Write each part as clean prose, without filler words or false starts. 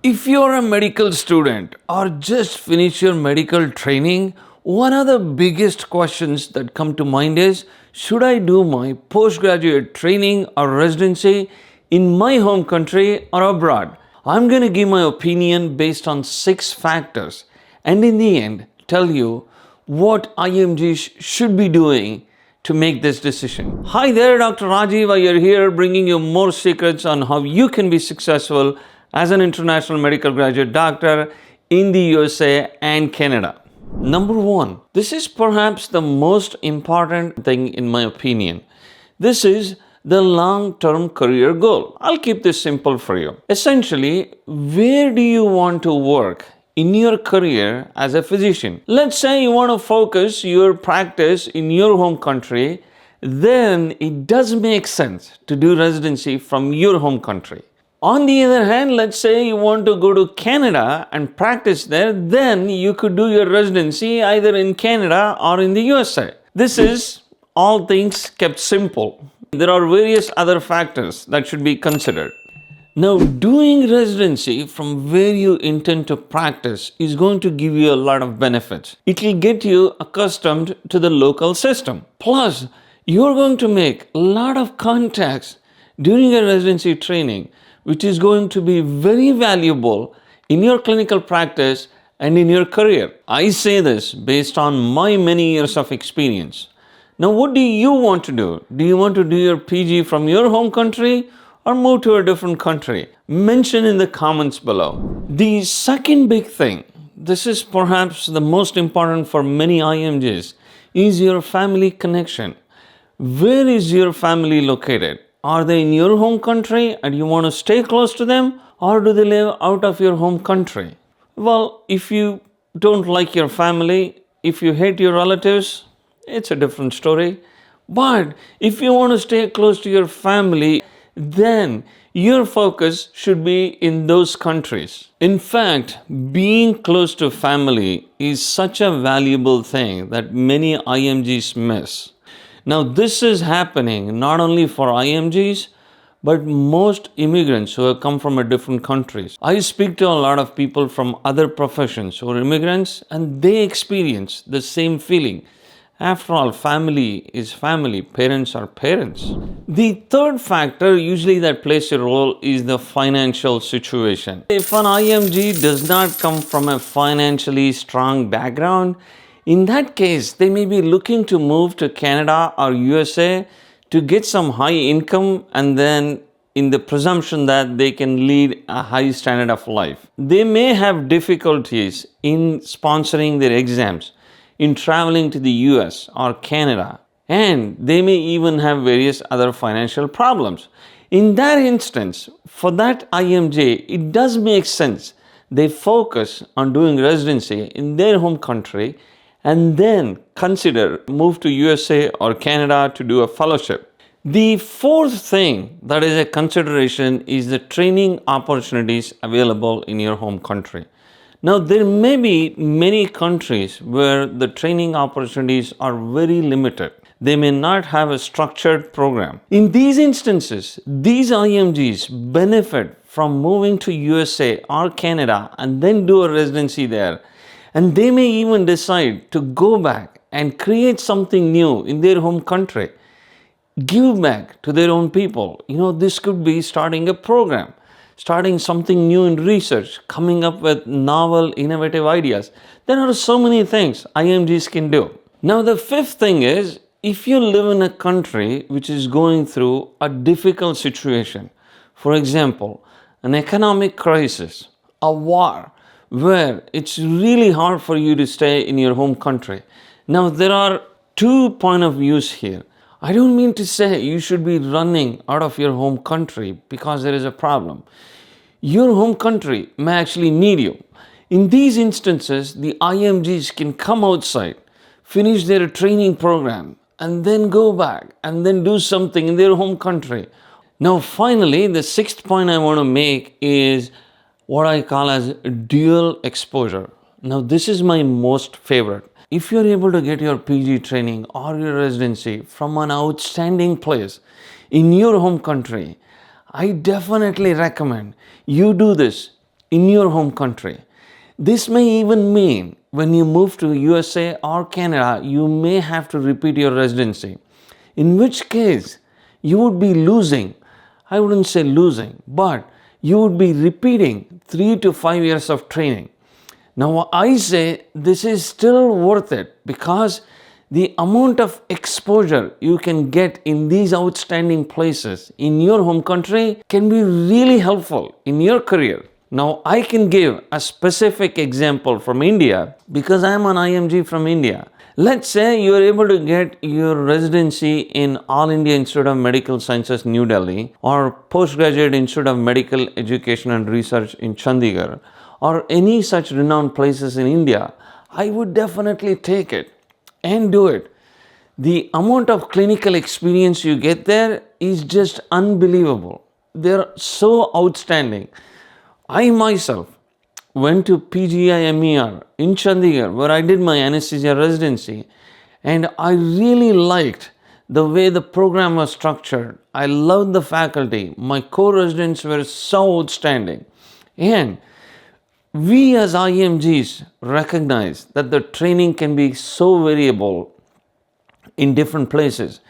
If you're a medical student or just finished your medical training, one of the biggest questions that come to mind is, should I do my postgraduate training or residency in my home country or abroad? I'm going to give my opinion based on 6 factors and in the end tell you what IMGs should be doing to make this decision. Hi there, Dr. Rajiv. I am here bringing you more secrets on how you can be successful as an international medical graduate doctor in the USA and Canada. Number 1, this is perhaps the most important thing in my opinion. This is the long-term career goal. I'll keep this simple for you. Essentially, where do you want to work in your career as a physician? Let's say you want to focus your practice in your home country, then it does make sense to do residency from your home country. On the other hand, let's say you want to go to Canada and practice there, then you could do your residency either in Canada or in the USA. This is all things kept simple. There are various other factors that should be considered. Now, doing residency from where you intend to practice is going to give you a lot of benefits. It will get you accustomed to the local system. Plus, you're going to make a lot of contacts during your residency training, which is going to be very valuable in your clinical practice and in your career. I say this based on my many years of experience. Now, what do you want to do? Do you want to do your PG from your home country or move to a different country? Mention in the comments below. The second big thing, this is perhaps the most important for many IMGs, is your family connection. Where is your family located? Are they in your home country and you want to stay close to them, or do they live out of your home country? Well, if you don't like your family, if you hate your relatives, it's a different story. But if you want to stay close to your family, then your focus should be in those countries. In fact, being close to family is such a valuable thing that many IMGs miss. Now, this is happening not only for IMGs, but most immigrants who have come from different countries. I speak to a lot of people from other professions who are immigrants, and they experience the same feeling. After all, family is family, parents are parents. The third factor usually that plays a role is the financial situation. If an IMG does not come from a financially strong background, in that case, they may be looking to move to Canada or USA to get some high income, and then in the presumption that they can lead a high standard of life. They may have difficulties in sponsoring their exams, in traveling to the US or Canada, and they may even have various other financial problems. In that instance, for that IMJ, it does make sense they focus on doing residency in their home country and then consider move to USA or Canada to do a fellowship. The fourth thing that is a consideration is the training opportunities available in your home country. Now, there may be many countries where the training opportunities are very limited. They may not have a structured program. In these instances, these IMGs benefit from moving to USA or Canada and then do a residency there. And they may even decide to go back and create something new in their home country. Give back to their own people. This could be starting a program, starting something new in research, coming up with novel, innovative ideas. There are so many things IMGs can do. Now, the fifth thing is, if you live in a country which is going through a difficult situation, for example, an economic crisis, a war, where it's really hard for you to stay in your home country. Now, there are 2 points of views here. I don't mean to say you should be running out of your home country because there is a problem. Your home country may actually need you. In these instances, the IMGs can come outside, finish their training program, and then go back and then do something in their home country. Now, finally, the 6th point I want to make is what I call as dual exposure. Now, this is my most favorite. If you're able to get your PG training or your residency from an outstanding place in your home country, I definitely recommend you do this in your home country. This may even mean when you move to USA or Canada, you may have to repeat your residency, in which case you would be losing. I wouldn't say losing, but you would be repeating 3 to 5 years of training. Now, I say this is still worth it because the amount of exposure you can get in these outstanding places in your home country can be really helpful in your career. Now, I can give a specific example from India because I am an IMG from India. Let's say you are able to get your residency in All India Institute of Medical Sciences, New Delhi, or Postgraduate Institute of Medical Education and Research in Chandigarh, or any such renowned places in India. I would definitely take it and do it. The amount of clinical experience you get there is just unbelievable. They're so outstanding. I myself went to PGIMER in Chandigarh where I did my anesthesia residency, and I really liked the way the program was structured. I loved the faculty. My co-residents were so outstanding. And we as IMGs recognize that the training can be so variable in different places.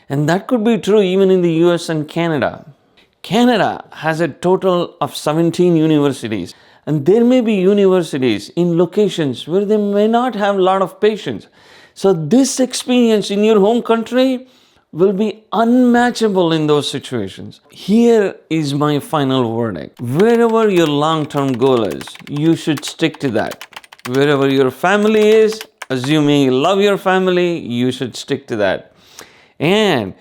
And that could be true even in the US and Canada. Canada has a total of 17 universities, and there may be universities in locations where they may not have a lot of patients. So this experience in your home country will be unmatchable in those situations. Here is my final verdict. Wherever your long-term goal is, you should stick to that. Wherever your family is, assuming you love your family, you should stick to that. And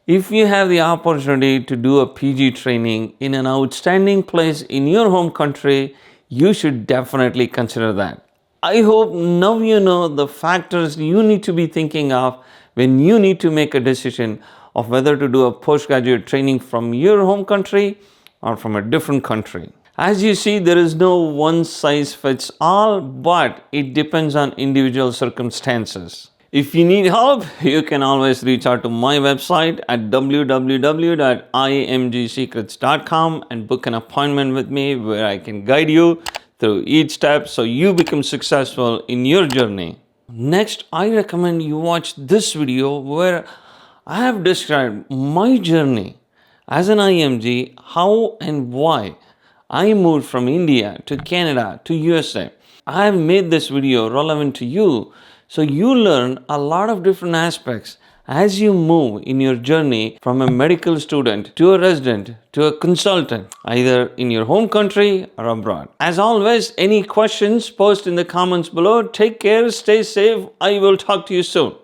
if you have the opportunity to do a PG training in an outstanding place in your home country, you should definitely consider that. I hope now you know the factors you need to be thinking of when you need to make a decision of whether to do a postgraduate training from your home country or from a different country. As you see, there is no one size fits all, but it depends on individual circumstances. If you need help, you can always reach out to my website at www.imgsecrets.com and book an appointment with me where I can guide you through each step so you become successful in your journey. Next, I recommend you watch this video where I have described my journey as an IMG, how and why I moved from India to Canada to USA. I have made this video relevant to you so you learn a lot of different aspects as you move in your journey from a medical student to a resident to a consultant, either in your home country or abroad. As always, any questions, post in the comments below. Take care, stay safe. I will talk to you soon.